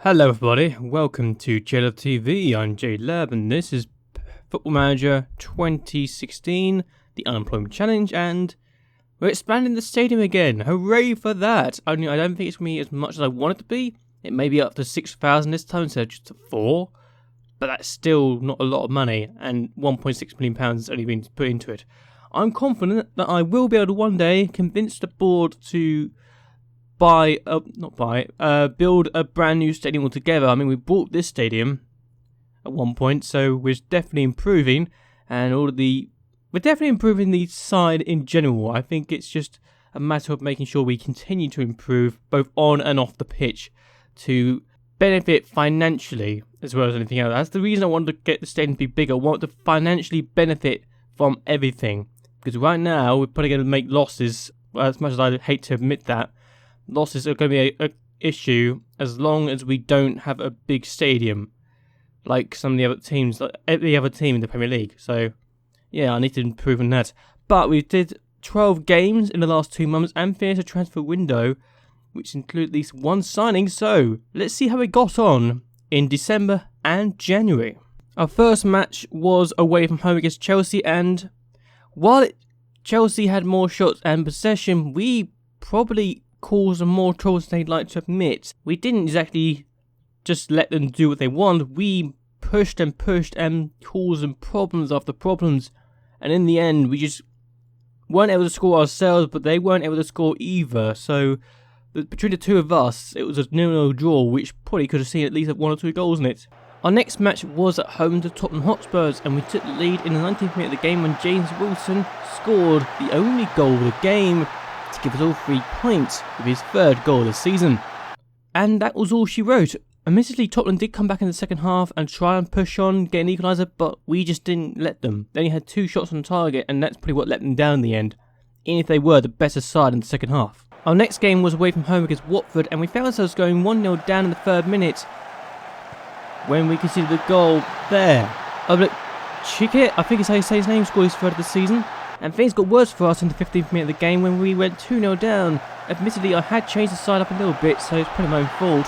Hello everybody, welcome to JLABTV. I'm JLAB and this is Football Manager 2016, the Unemployment Challenge, and we're expanding the stadium again. Hooray for that! Only I don't think it's going to be as much as I want it to be. It may be up to 6,000 this time instead of just 4, but that's still not a lot of money, and £1.6 million has only been put into it. I'm confident that I will be able to one day convince the board to build a brand new stadium altogether. I mean, we bought this stadium at one point, so we're definitely improving, and we're definitely improving the side in general. I think it's just a matter of making sure we continue to improve both on and off the pitch to benefit financially as well as anything else. That's the reason I wanted to get the stadium to be bigger. I want to financially benefit from everything, because right now we're probably going to make losses. As much as I hate to admit that, losses are going to be an issue as long as we don't have a big stadium like some of the other teams, like every other team in the Premier League. So yeah, I need to improve on that. But we did 12 games in the last 2 months and finished a transfer window, which included at least one signing. So let's see how we got on in December and January. Our first match was away from home against Chelsea, and while Chelsea had more shots and possession, we probably caused more troubles than they'd like to admit. We didn't exactly just let them do what they want. We pushed and caused them problems after problems, and in the end we just weren't able to score ourselves, but they weren't able to score either. So between the two of us, it was a 0-0 draw, which probably could have seen at least 1 or 2 goals in it. Our next match was at home to Tottenham Hotspurs, and we took the lead in the 19th minute of the game when James Wilson scored the only goal of the game to give us all 3 points with his 3rd goal of the season. And that was all she wrote. Admittedly, Tottenham did come back in the second half and try and push on, get an equaliser, but we just didn't let them. They only had 2 shots on target, and that's probably what let them down in the end, even if they were the better side in the second half. Our next game was away from home against Watford, and we found ourselves going 1-0 down in the 3rd minute when we conceded the goal there. Chickett, I think it's how you say his name, scored his 3rd of the season. And things got worse for us in the 15th minute of the game when we went 2-0 down. Admittedly, I had changed the side up a little bit, so it's probably my own fault.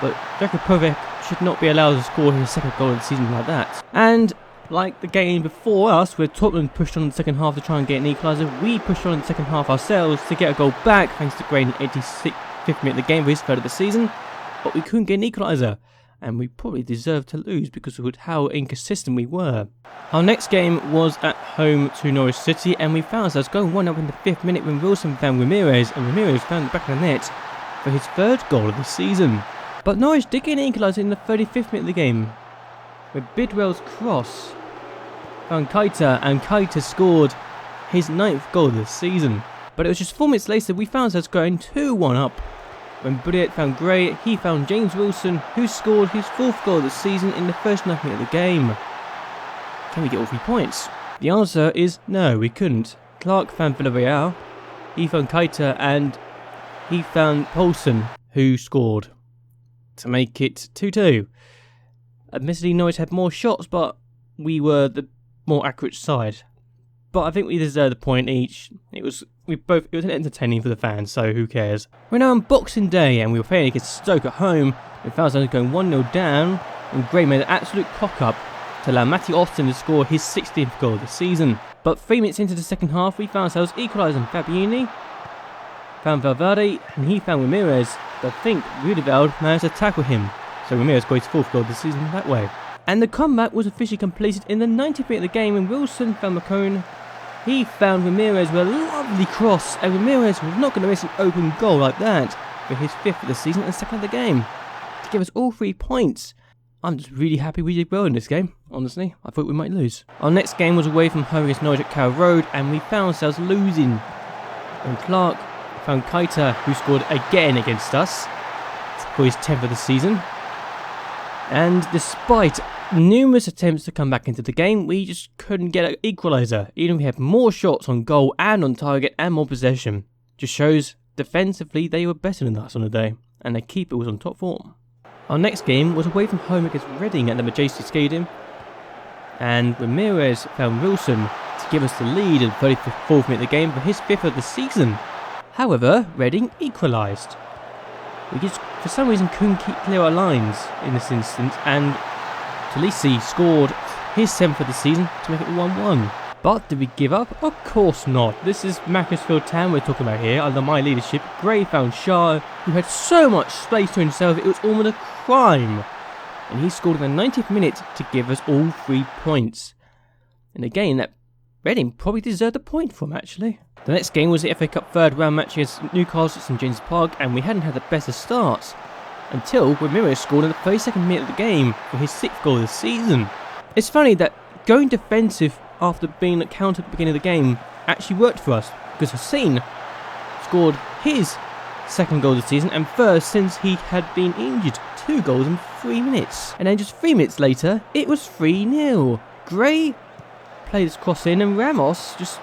But Djokovic should not be allowed to score his 2nd goal of the season like that. And like the game before us, where Tottenham pushed on in the second half to try and get an equaliser, we pushed on in the second half ourselves to get a goal back, thanks to Gray in the 85th minute of the game for his 3rd of the season. But we couldn't get an equaliser, and we probably deserved to lose because of how inconsistent we were. Our next game was at home to Norwich City, and we found ourselves going 1-0 in the 5th minute when Wilson found Ramirez, and Ramirez found the back of the net for his 3rd goal of the season. But Norwich did get an equaliser in the 35th minute of the game, where Bidwell's cross found Keita, and Keita scored his 9th goal of the season. But it was just 4 minutes later we found ourselves going 2-1 up, when Buddet found Gray. He found James Wilson, who scored his 4th goal of the season in the first 9 minutes of the game. Can we get all 3 points? The answer is no, we couldn't. Clark found Villarreal, he found Keita, and he found Paulson, who scored to make it 2-2. Admittedly, Norwich had more shots, but we were the more accurate side. But I think we deserved a point each. It was entertaining for the fans, so who cares? We're now on Boxing Day, and we were playing against Stoke at home. We found ourselves going 1-0 down, and Gray made an absolute cock-up to allow Matty Austin to score his 16th goal of the season. But 3 minutes into the second half, we found ourselves equalising. Fabiani found Valverde, and he found Ramirez, but I think Rudeveld managed to tackle him, so Ramirez got his 4th goal of the season that way. And the comeback was officially completed in the 90th minute of the game when Wilson found McCone. He found Ramirez with a lovely cross, and Ramirez was not going to miss an open goal like that for his 5th of the season and 2nd of the game to give us all 3 points. I'm just really happy we did well in this game, honestly. I thought we might lose. Our next game was away from home against Norwich at Carrow Road, and we found ourselves losing. And Clark found Keita, who scored again against us for his 10th of the season. And despite numerous attempts to come back into the game, we just couldn't get an equaliser, even if we had more shots on goal and on target and more possession. Just shows defensively they were better than us on the day, and their keeper was on top form. Our next game was away from home against Reading at the Majestic Stadium, and Ramirez found Wilson to give us the lead in the 34th minute of the game for his 5th of the season. However, Reading equalised. We just for some reason couldn't keep clear our lines in this instance, and Talisi scored his 7th of the season to make it 1-1. But did we give up? Of course not. This is Macclesfield Town we're talking about here. Under my leadership, Gray found Shah, who had so much space to himself it was almost a crime. And he scored in the 90th minute to give us all 3 points. And again, that Reading probably deserved a point from, actually. The next game was the FA Cup third round match against Newcastle at St James's Park, and we hadn't had the best of starts until Ramiro scored in the 32nd minute of the game for his 6th goal of the season. It's funny that going defensive after being at counter at the beginning of the game actually worked for us, because Hussein scored his 2nd goal of the season and 1st since he had been injured. 2 goals in 3 minutes. And then just 3 minutes later, it was 3-0. Gray played his cross in and Ramos just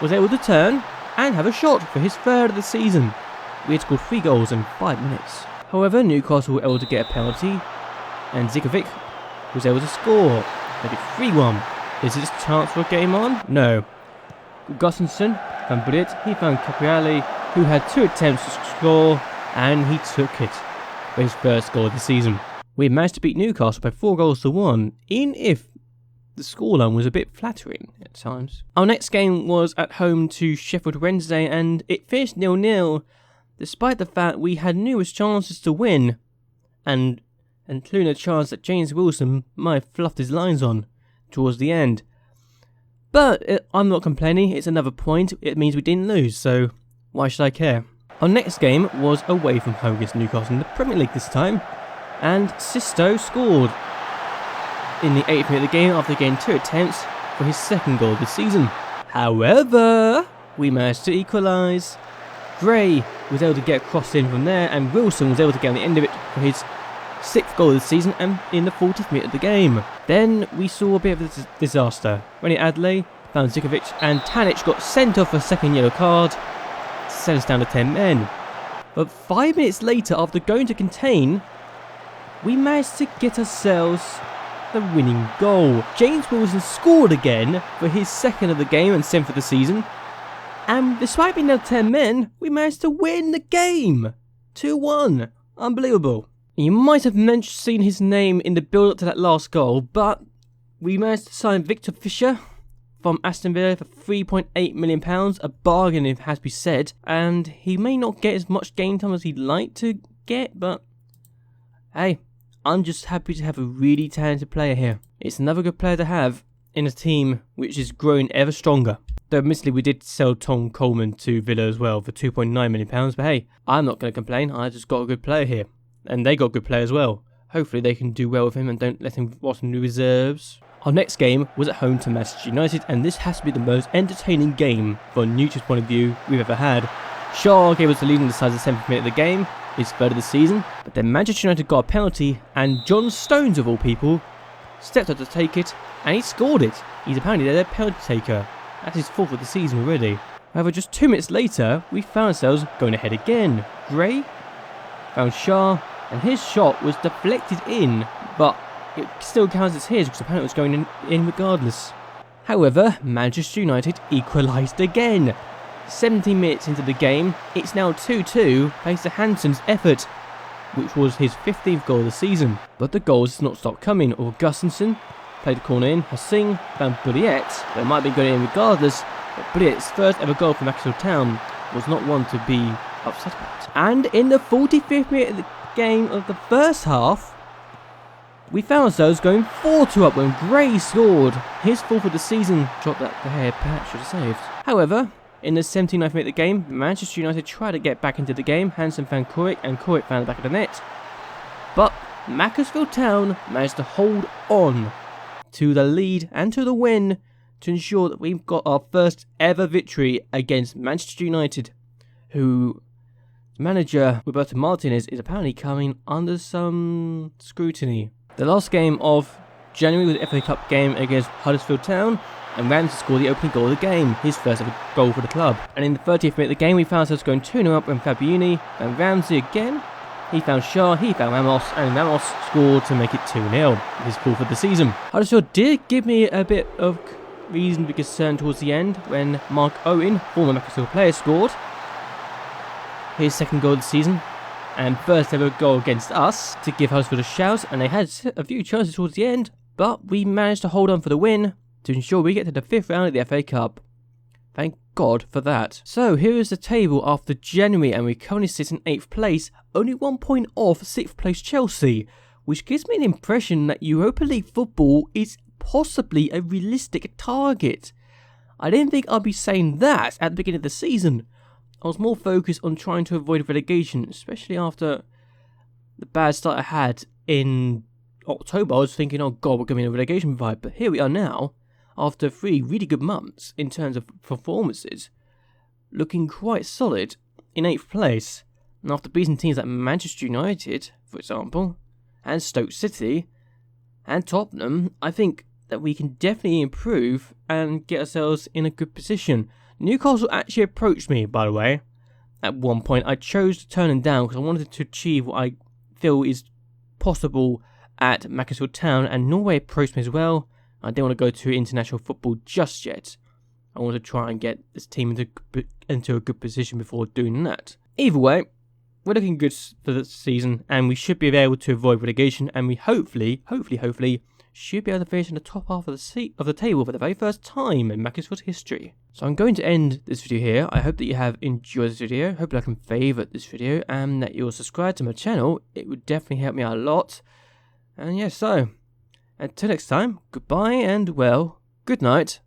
was able to turn and have a shot for his 3rd of the season. We had scored 3 goals in 5 minutes. However, Newcastle were able to get a penalty and Zikovic was able to score. Made it 3-1. Is this a chance for a game on? No. Gustafsson found Brilliant. He found Capriali, who had 2 attempts to score, and he took it for his 1st goal of the season. We managed to beat Newcastle by 4 goals to 1, even if the scoreline was a bit flattering at times. Our next game was at home to Sheffield Wednesday, and it finished 0-0, despite the fact we had numerous chances to win, and including a chance that James Wilson might have fluffed his lines on towards the end. But I'm not complaining, it's another point, it means we didn't lose, so why should I care? Our next game was away from home against Newcastle in the Premier League this time, and Sisto scored in the 8th minute of the game after getting 2 attempts for his 2nd goal of the season. However, we managed to equalise. Gray was able to get a cross in from there, and Wilson was able to get on the end of it for his 6th goal of the season and in the 40th minute of the game. Then we saw a bit of a disaster. Rennie Adley found Zikovic, and Tanic got sent off for a 2nd yellow card to send us down to 10 men. But 5 minutes later, after going to contain, we managed to get ourselves the winning goal. James Wilson scored again for his 2nd of the game and 7th of the season. And despite being down 10 men, we managed to win the game. 2-1. Unbelievable. You might have seen his name in the build-up to that last goal, but we managed to sign Victor Fisher from Aston Villa for £3.8 million, a bargain it has to be said, and he may not get as much game time as he'd like to get, but hey, I'm just happy to have a really talented player here. It's another good player to have in a team which is growing ever stronger. Though admittedly we did sell Tom Coleman to Villa as well for £2.9 million, but hey, I'm not going to complain, I just got a good player here. And they got a good player as well. Hopefully they can do well with him and don't let him rot in the reserves. Our next game was at home to Manchester United, and this has to be the most entertaining game from a neutral point of view we've ever had. Shaw gave us the lead in the size of the 7th minute of the game, his 3rd of the season, but then Manchester United got a penalty, and John Stones of all people stepped up to take it, and he scored it. He's apparently their penalty taker. That's his 4th of the season already. However, just 2 minutes later, we found ourselves going ahead again. Gray found Shah, and his shot was deflected in, but it still counts as his because apparently it was going in regardless. However, Manchester United equalised again. 17 minutes into the game, it's now 2-2 thanks to Hansen's effort, which was his 15th goal of the season. But the goals did not stop coming. Gustafsson played the corner in, Hussein found Bouliet, but it might be going in regardless, but Bouliet's 1st ever goal for Macclesfield Town was not one to be upset about. And in the 45th minute of the game of the 1st half, we found ourselves going 4-2 up when Gray scored his 4th of the season. Shot that the hair perhaps should have saved. However, in the 79th minute of the game, Manchester United tried to get back into the game. Hansen found Korik, and Korik found the back of the net. But Macclesfield Town managed to hold on to the lead and to the win to ensure that we've got our 1st ever victory against Manchester United, who manager Roberto Martinez is apparently coming under some scrutiny. The last game of January was the FA Cup game against Huddersfield Town, and Ramsey scored the opening goal of the game, his 1st ever goal for the club. And in the 30th minute of the game, we found ourselves going 2-0 up when Fabiani and Ramsey again. He found Shah, he found Ramos, and Ramos scored to make it 2-0, his 4th of the season. Huddersfield did give me a bit of reason to be concerned towards the end when Mark Owen, former Macclesfield player, scored his 2nd goal of the season. and first ever goal against us to give Huddersfield a shout, and they had a few chances towards the end, but we managed to hold on for the win to ensure we get to the 5th round of the FA Cup. Thank God for that. So here is the table after January, and we currently sit in 8th place, only 1 point off 6th place Chelsea, which gives me an impression that Europa League football is possibly a realistic target. I didn't think I'd be saying that at the beginning of the season. I was more focused on trying to avoid relegation, especially after the bad start I had in October. I was thinking, oh God, we're going to be in a relegation vibe. But here we are now, after 3 really good months in terms of performances, looking quite solid in 8th place. And after beating teams like Manchester United, for example, and Stoke City, and Tottenham, I think that we can definitely improve and get ourselves in a good position. Newcastle actually approached me, by the way, at one point. I chose to turn them down because I wanted to achieve what I feel is possible at Macclesfield Town, and Norway approached me as well. I didn't want to go to international football just yet. I wanted to try and get this team into a good position before doing that. Either way, we're looking good for the season, and we should be able to avoid relegation, and we hopefully should be able to finish in the top half of the table for the very first time in Macclesfield's history. So I'm going to end this video here. I hope that you have enjoyed this video. Hopefully I can favourite this video and that you'll subscribe to my channel. It would definitely help me out a lot. And yeah, so until next time, goodbye and well, good night.